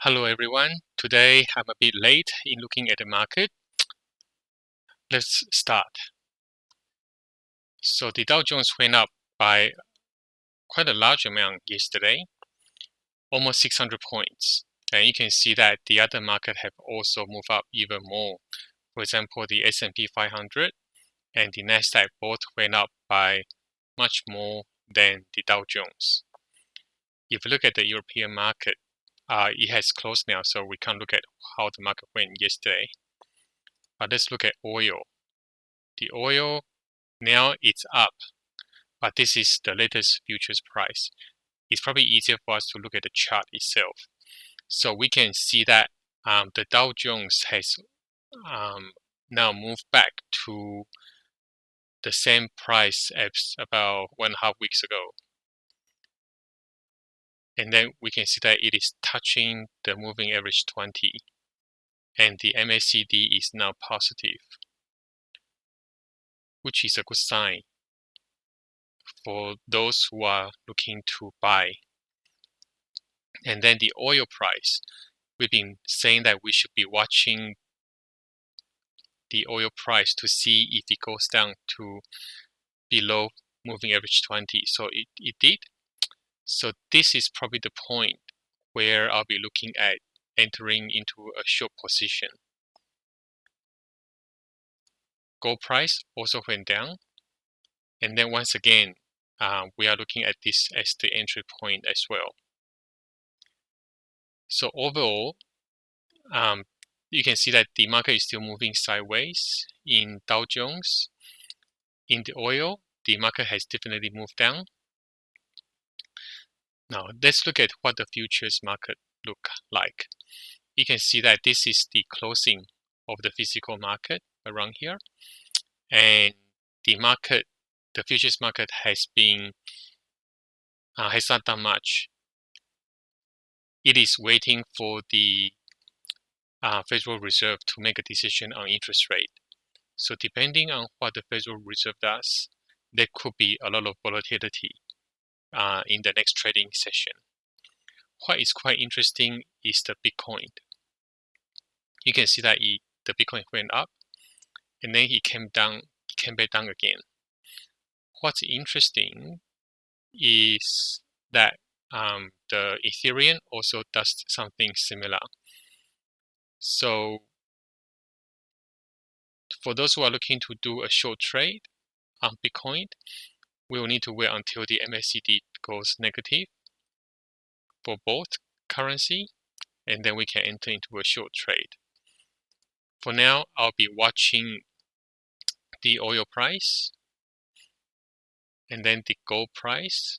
Hello everyone. Today I'm a bit late in looking at the market. Let's start. So the Dow Jones went up by quite a large amount yesterday, almost 600 points. And you can see that the other market have also moved up even more. For example, the S&P 500 and the Nasdaq both went up by much more than the Dow Jones. If you look at the European market, it has closed now, so we can't look at how the market went yesterday. But let's look at oil. The oil now it's up, but this is the latest futures price. It's probably easier for us to look at the chart itself. So we can see that the Dow Jones has now moved back to the same price as about 1.5 weeks ago. And then we can see that it is touching the moving average 20. And the MACD is now positive, which is a good sign for those who are looking to buy. And then the oil price, we've been saying that we should be watching the oil price to see if it goes down to below moving average 20. So it did. So this is probably the point where I'll be looking at entering into a short position. Gold price also went down. And then once again, we are looking at this as the entry point as well. So overall, you can see that the market is still moving sideways in Dow Jones. In the oil, the market has definitely moved down. Now, let's look at what the futures market look like. You can see that this is the closing of the physical market around here. And the market, the futures market has not done much. It is waiting for the Federal Reserve to make a decision on interest rate. So depending on what the Federal Reserve does, there could be a lot of volatility in the next trading session. What is quite interesting is the Bitcoin. You can see that the Bitcoin went up and then it came back down again. What's interesting is that the Ethereum also does something similar. So for those who are looking to do a short trade on Bitcoin, we will need to wait until the MACD goes negative for both currency, and then we can enter into a short trade. For now, I'll be watching the oil price and then the gold price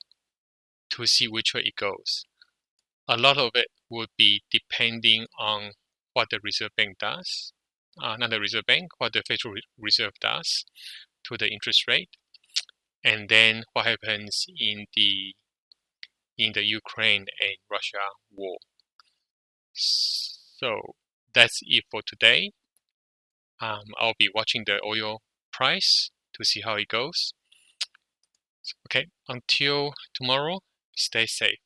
to see which way it goes. A lot of it would be depending on what the Reserve Bank does, not the Reserve Bank, what the Federal Reserve does to the interest rate, and then what happens in the Ukraine and Russia war. So that's it for today. I'll be watching the oil price to see how it goes. Okay, until tomorrow, stay safe.